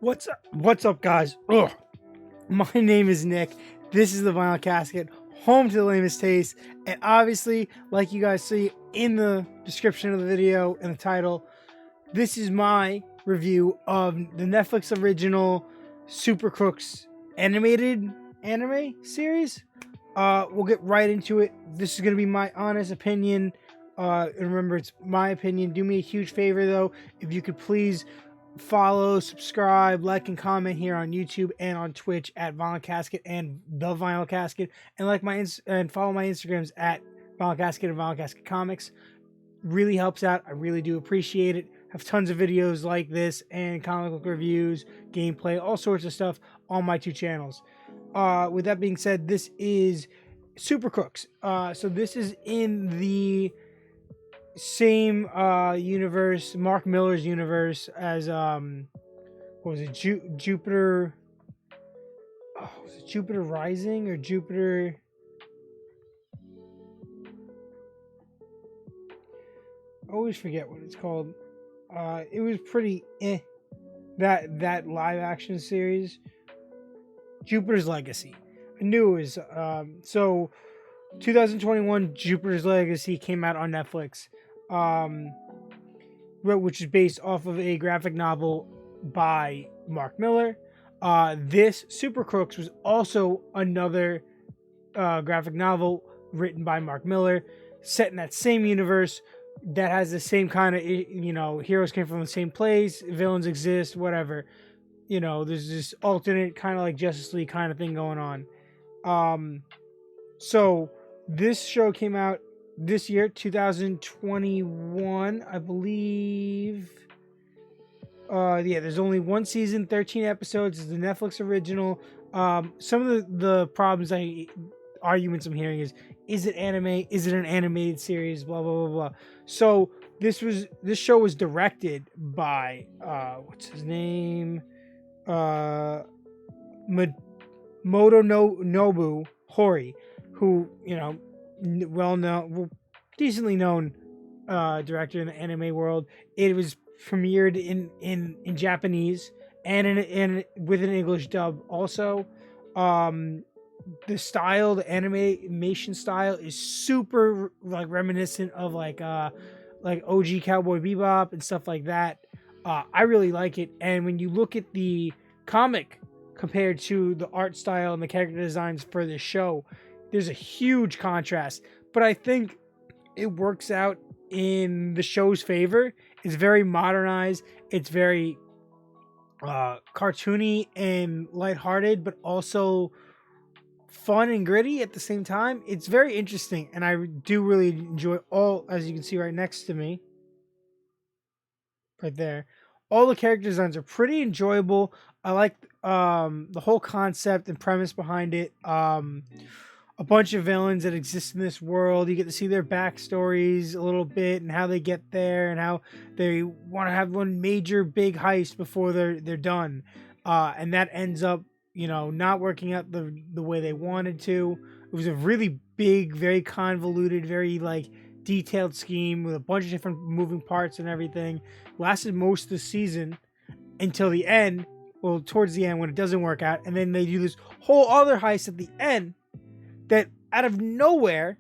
What's up, guys? Ugh. My name is Nick. This is the Vinyl Casket, home to the lamest taste, and obviously, like you guys see in the description of the video and the title, this is my review of the Netflix original Super Crooks animated anime series. We'll get right into it. This is gonna be my honest opinion. And remember, it's my opinion. Do me a huge favor, though, if you could please follow, subscribe, like, and comment here on YouTube and on Twitch at Vinyl Casket and the Vinyl Casket, and and follow my Instagrams at Vinyl Casket and Vinyl Casket Comics. Really helps out. I really do appreciate it. Have tons of videos like this and comic book reviews, gameplay, all sorts of stuff on my two channels. With that being said, this is Super Crooks. So this is in the same universe, Mark Miller's universe, as what was it, Jupiter? Oh, was it Jupiter Rising or Jupiter? I always forget what it's called. It was pretty that live action series, Jupiter's Legacy. I knew it was so 2021 Jupiter's Legacy came out on Netflix, which is based off of a graphic novel by Mark Miller. This Super Crooks was also another graphic novel written by Mark Miller, set in that same universe that has the same kind of, heroes came from the same place, villains exist, whatever. There's this alternate kind of like Justice League kind of thing going on. So this show came out this year, 2021, I believe. There's only one season, 13 episodes. It's the Netflix original. Some of the arguments I'm hearing is it anime? Is it an animated series? Blah blah blah blah. So this show was directed by what's his name? Nobu Hori, who decently known director in the anime world. It was premiered in Japanese and in with an English dub also. The animation style is super like reminiscent of like OG Cowboy Bebop and stuff like that. I really like it, and when you look at the comic compared to the art style and the character designs for this show, there's a huge contrast, but I think it works out in the show's favor. It's very modernized. It's very cartoony and lighthearted, but also fun and gritty at the same time. It's very interesting, and I do really enjoy all, as you can see right next to me, right there. All the character designs are pretty enjoyable. I like the whole concept and premise behind it. A bunch of villains that exist in this world. You get to see their backstories a little bit and how they get there and how they want to have one major big heist before they're done. And that ends up, not working out the way they wanted to. It was a really big, very convoluted, very like detailed scheme with a bunch of different moving parts and everything. Lasted most of the season until the end. Well, towards the end when it doesn't work out, and then they do this whole other heist at the end that out of nowhere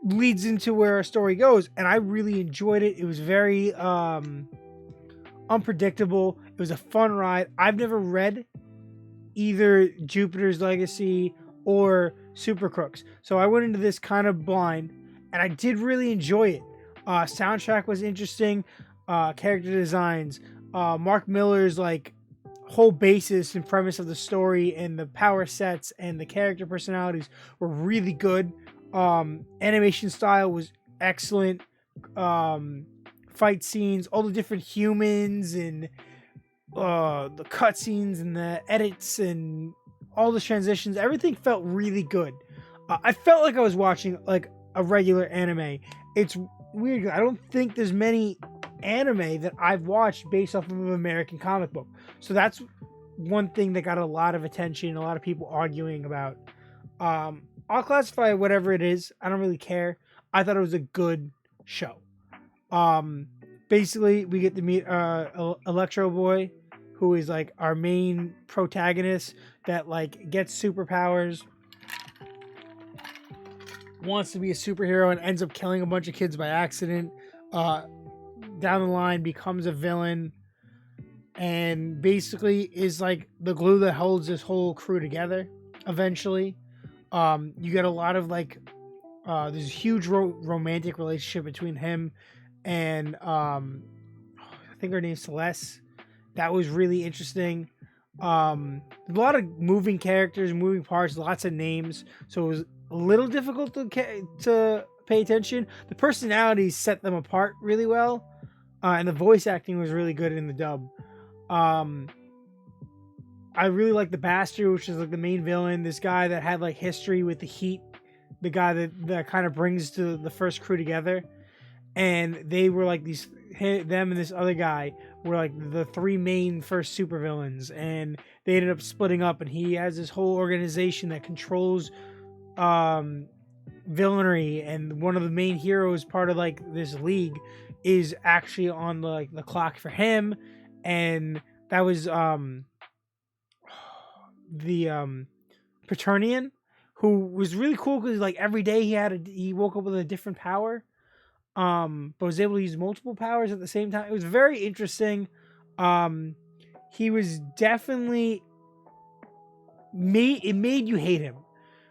leads into where our story goes, and I really enjoyed it. It was very unpredictable. It was a fun ride. I've never read either Jupiter's Legacy or Super Crooks, so I went into this kind of blind, and I did really enjoy it. Soundtrack was interesting. Character designs, Mark Miller's like whole basis and premise of the story and the power sets and the character personalities were really good. Animation style was excellent. Fight scenes, all the different humans and the cutscenes and the edits and all the transitions, everything felt really good. I felt like I was watching like a regular anime. It's weird. I don't think there's many anime that I've watched based off of an American comic book. So that's one thing that got a lot of attention, a lot of people arguing about. I'll classify whatever it is. I don't really care. I thought it was a good show. Basically, we get to meet Electro Boy, who is like our main protagonist that like gets superpowers, wants to be a superhero, and ends up killing a bunch of kids by accident. Down the line becomes a villain, and basically is like the glue that holds this whole crew together eventually. You get a lot of like there's a huge romantic relationship between him and I think her name's Celeste. That was really interesting. A lot of moving characters, moving parts, lots of names, so it was a little difficult to pay attention. The personalities set them apart really well, and the voice acting was really good in the dub. I really like the Bastard, which is like the main villain. This guy that had like history with the Heat, the guy that kind of brings the first crew together, and they were like them and this other guy were like the three main first supervillains, and they ended up splitting up, and he has this whole organization that controls villainy, and one of the main heroes, part of like this league, is actually on the clock for him, and that was the Paternian, who was really cool because like every day he woke up with a different power, but was able to use multiple powers at the same time. It was very interesting. He was definitely made you hate him.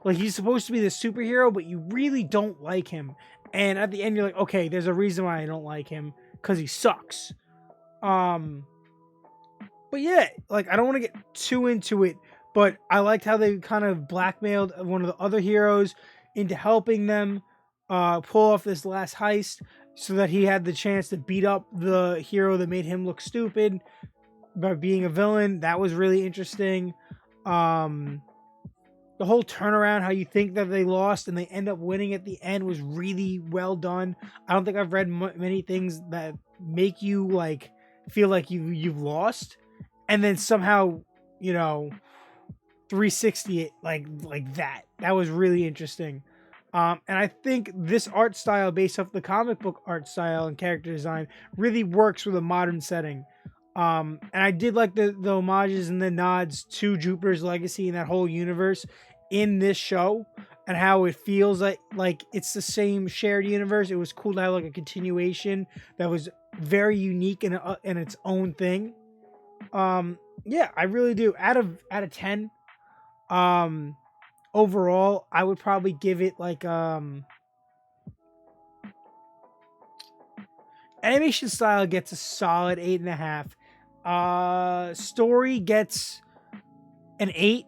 Like, he's supposed to be the superhero, but you really don't like him. And at the end, you're like, okay, there's a reason why I don't like him, because he sucks. But yeah, like, I don't want to get too into it, but I liked how they kind of blackmailed one of the other heroes into helping them pull off this last heist, so that he had the chance to beat up the hero that made him look stupid by being a villain. That was really interesting. The whole turnaround, how you think that they lost and they end up winning at the end, was really well done. I don't think I've read many things that make you like feel like you've lost, and then somehow, 360 it like that. That was really interesting. And I think this art style, based off the comic book art style and character design, really works with a modern setting. And I did like the homages and the nods to Jupiter's Legacy and that whole universe in this show, and how it feels like it's the same shared universe. It was cool to have like a continuation that was very unique in its own thing. Yeah, I really do. Out of 10, overall, I would probably give it like animation style gets a solid 8.5. Story gets an 8.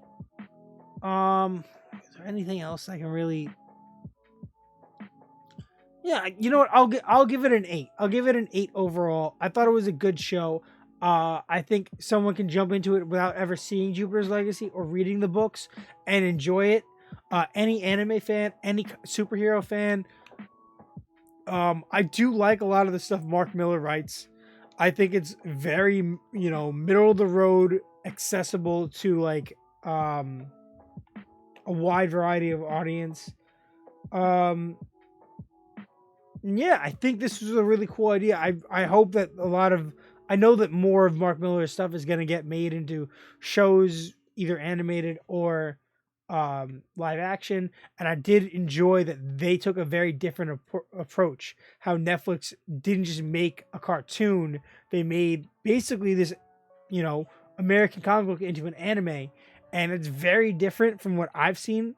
Is there anything else I can really? Yeah, you know what? I'll give it an 8. I'll give it an 8 overall. I thought it was a good show. I think someone can jump into it without ever seeing Jupiter's Legacy or reading the books and enjoy it. Any anime fan, any superhero fan. I do like a lot of the stuff Mark Miller writes. I think it's very, middle of the road, accessible to like a wide variety of audience. Yeah, I think this was a really cool idea. I hope that I know that more of Mark Miller's stuff is going to get made into shows, either animated or live action. And I did enjoy that they took a very different approach. How Netflix didn't just make a cartoon, they made basically this, American comic book into an anime. And it's very different from what I've seen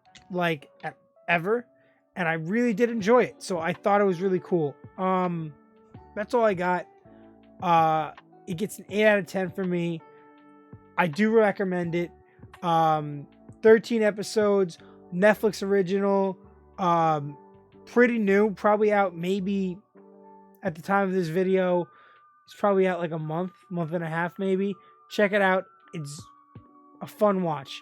ever. And I really did enjoy it. So I thought it was really cool. That's all I got. It gets an 8 out of 10 for me. I do recommend it. 13 episodes, Netflix original, pretty new, probably out maybe at the time of this video. It's probably out like a month and a half maybe. Check it out. It's a fun watch.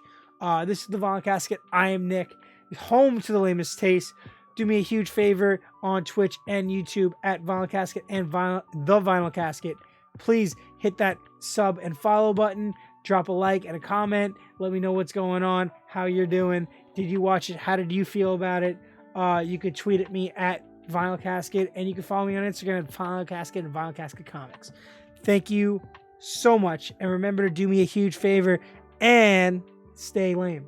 This is the Vinyl Casket. I am Nick, home to the lamest taste. Do me a huge favor on Twitch and YouTube at Vinyl Casket and the Vinyl Casket. Please hit that sub and follow button. Drop a like and a comment. Let me know what's going on, how you're doing. Did you watch it? How did you feel about it? You could tweet at me at Vinyl Casket, and you can follow me on Instagram at Vinyl Casket and Vinyl Casket Comics. Thank you so much. And remember to do me a huge favor and stay lame.